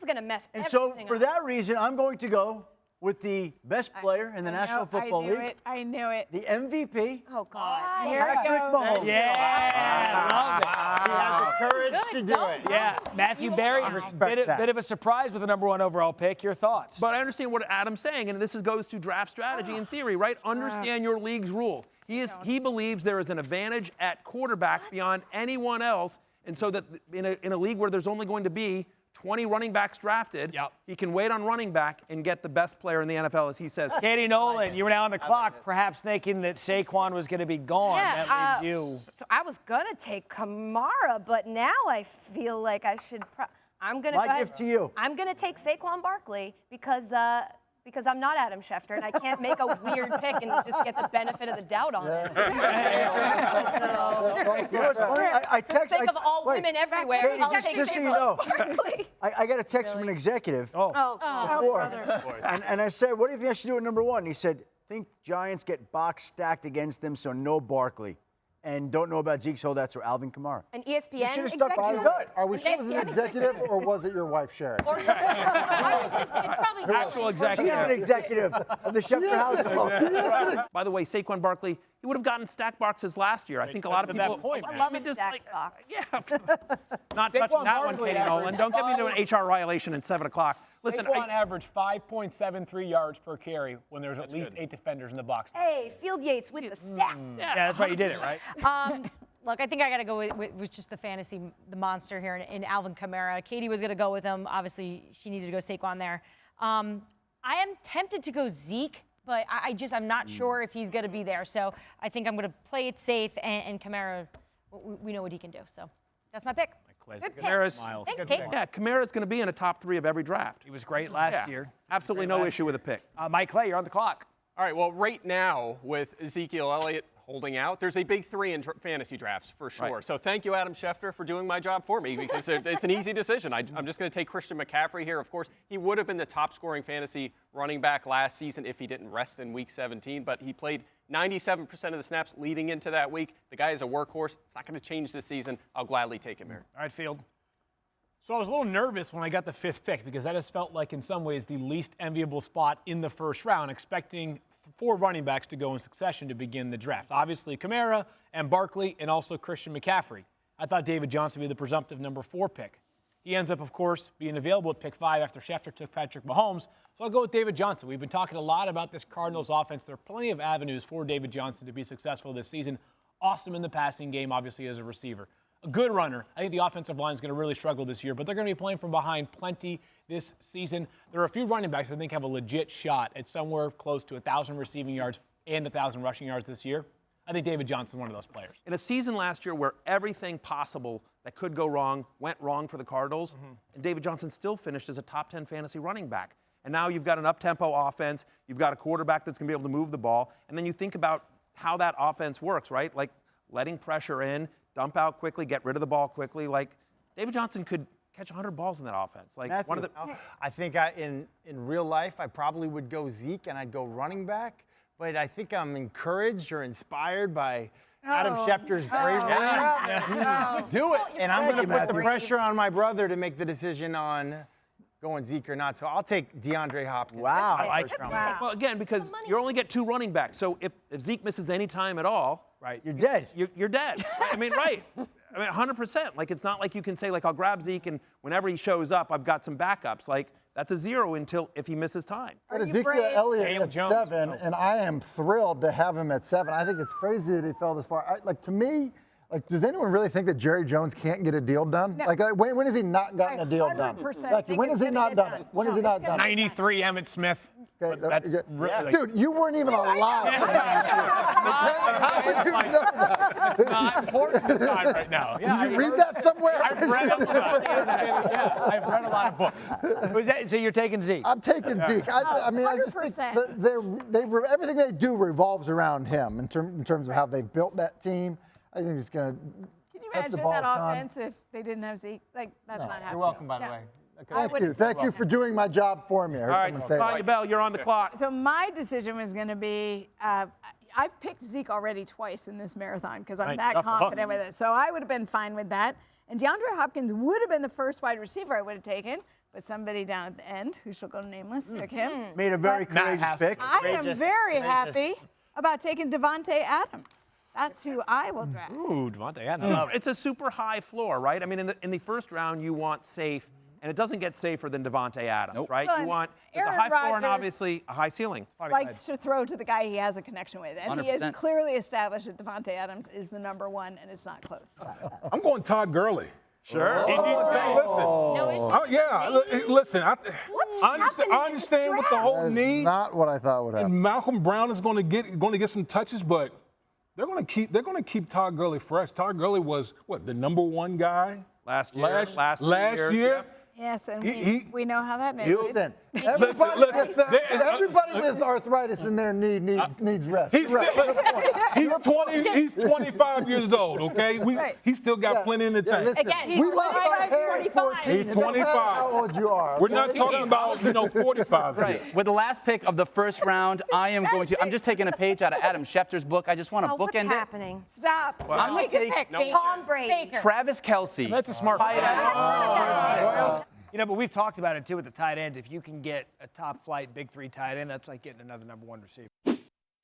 going to mess And everything so, for up. that reason, I'm going to go with the best player in the National Football League. I knew it. The MVP. Oh, God. Patrick Mahomes. Yeah, love it. He has the courage to do it. Yeah, Matthew Berry, bit of a surprise with the #1 overall pick. Your thoughts? But I understand what Adam's saying, and this goes to draft strategy in theory, right? Understand your league's rule. He believes there is an advantage at quarterback beyond anyone else, and so that in a league where there's only going to be 20 running backs drafted, he can wait on running back and get the best player in the NFL, as he says. Katie Nolan, you were now on the clock, perhaps thinking that Saquon was going to be gone. That leaves you. So I was going to take Kamara, but now I feel like I should. I'm going to. My gift to you. I'm going to take Saquon Barkley because I'm not Adam Schefter and I can't make a weird pick and just get the benefit of the doubt on it. Think of all women everywhere. Katie, I'll take just so you Saquon know, Barkley. I got a text from an executive before, and I said, what do you think I should do at #1? He said, think Giants get box stacked against them, so no Barkley. And don't know about Zeke's holdouts or Alvin Kamara. An ESPN You should have stuck by your executive? gut. Are we sure it was an executive, or was it your wife, Sharon? It's probably Actual executive. He's an executive of the Schefter household. By the way, Saquon Barkley, he would have gotten stack boxes last year. I think a lot of people. that point, I man. love mean, a just stacked box. Yeah. Not touching that one, Barkley Katie Nolan. Don't get me into an HR violation at 7 o'clock. Listen, Saquon averaged 5.73 yards per carry when there's at least 8 defenders in the box. Hey, Field Yates with the stats. Yeah, that's why you did it, right? Look, I think I got to go with just the monster here in Alvin Kamara. Katie was going to go with him. Obviously, she needed to go Saquon there. I am tempted to go Zeke, but I'm not sure if he's going to be there. So I think I'm going to play it safe, and Kamara, we know what he can do. So that's my pick. Good pick. Kamara's, Thanks, Kate. yeah, Kamara's going to be in a top 3 of every draft. He was great last year. Absolutely no issue with a pick. Mike Clay, you're on the clock. All right, well, right now with Ezekiel Elliott holding out, there's a big 3 in fantasy drafts for sure. Right. So thank you, Adam Schefter, for doing my job for me because it's an easy decision. I'm just going to take Christian McCaffrey here. Of course, he would have been the top scoring fantasy running back last season if he didn't rest in Week 17, but he played 97% of the snaps leading into that week. The guy is a workhorse. It's not going to change this season. I'll gladly take him here. All right, Field. So I was a little nervous when I got the 5th pick because that has felt like in some ways the least enviable spot in the first round, expecting 4 running backs to go in succession to begin the draft. Obviously Kamara and Barkley and also Christian McCaffrey. I thought David Johnson would be the presumptive number 4 pick. He ends up, of course, being available at pick 5 after Schefter took Patrick Mahomes. So I'll go with David Johnson. We've been talking a lot about this Cardinals offense. There are plenty of avenues for David Johnson to be successful this season. Awesome in the passing game, obviously, as a receiver. A good runner. I think the offensive line is going to really struggle this year, but they're going to be playing from behind plenty this season. There are a few running backs I think have a legit shot at somewhere close to 1,000 receiving yards and 1,000 rushing yards this year. I think David Johnson is one of those players. In a season last year where everything possible that could go wrong went wrong for the Cardinals, and David Johnson still finished as a top 10 fantasy running back. And now you've got an up-tempo offense. You've got a quarterback that's going to be able to move the ball. And then you think about how that offense works, right? Like letting pressure in, dump out quickly, get rid of the ball quickly. Like David Johnson could catch 100 balls in that offense. Like Matthew. one of the. I think in real life, I probably would go Zeke and I'd go running back. But I think I'm encouraged or inspired by Adam Schefter's bravery. Do it. And I'm going to put the pressure on my brother to make the decision on going Zeke or not. So I'll take DeAndre Hopkins. Wow. I like first round. Well, again, because you only get 2 running backs. So if Zeke misses any time at all, Right, you're dead. you're dead. I mean, right. I mean, 100%. Like, it's not like you can say, like, I'll grab Zeke and whenever he shows up, I've got some backups. Like, that's a 0 if he misses time. But Ezekiel Elliott at Jones. 7, and I am thrilled to have him at 7. I think it's crazy that he fell this far. To me, does anyone really think that Jerry Jones can't get a deal done? No. When has he not gotten a deal done? 100% think When has it's he gonna not get done done. it? When has he No, not it's done it? 93 Emmett Smith. Okay, That's really, dude, you weren't even alive. How would you know that? It's not important time right now. Yeah, Did you read that somewhere? I've read up about it. Yeah, I've read a lot of books. So you're taking Zeke? I'm taking Zeke. I mean, I just think 100%. that everything they do revolves around him in terms of how they've built that team. I think it's going to. Can you imagine that offense if they didn't have Zeke? Like, that's not happening. You're welcome, by the Yeah. way. Okay. Thank you for doing my job for me. I heard All right, someone say that. Sonya Bell, you're on the clock. So my decision was going to be, I've picked Zeke already twice in this marathon because I'm Right, that off the hook. confident with it. So I would have been fine with that. And DeAndre Hopkins would have been the first wide receiver I would have taken. but somebody down at the end, who shall go nameless, took him. Made a very courageous pick. I am very happy about taking Davante Adams. That's who I will draft. Ooh, Davante Adams. It's a super high floor, right? I mean, in the first round, you want safe, and it doesn't get safer than Davante Adams, right? Well, You want there's a Aaron high floor and Rodgers obviously a high ceiling. Likes to throw to the guy he has a connection with. And he has 100%. clearly established that Davante Adams is the number one, and it's not close. I'm going Todd Gurley. Sure. Listen. No issue. Listen. I understand what the whole That's need. not what I thought would happen. And Malcolm Brown is going to get some touches, but they're going to keep Todd Gurley fresh. Todd Gurley was the number one guy Last year. last years, year. yeah. Yes, and we know how that ended. Listen, everybody with arthritis in their knee needs rest. He's 25 years old, okay? He still got plenty in the tank. Listen, Again, we lost our hair at 14. He's It don't matter 25. how old you are. We're not talking about 45. here. Right. With the last pick of the first round, I'm just taking a page out of Adam Schefter's book. I just want to What's bookend it. happening? Stop. I'm going to take Tom Brady. Travis Kelce. That's a smart Tight end. But we've talked about it too with the tight ends. If you can get a top flight big three tight end, that's like getting another number one receiver.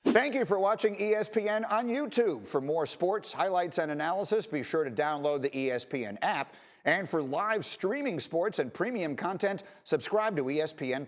Thank you for watching ESPN on YouTube. For more sports, highlights, and analysis, be sure to download the ESPN app. And for live streaming sports and premium content, subscribe to ESPN+.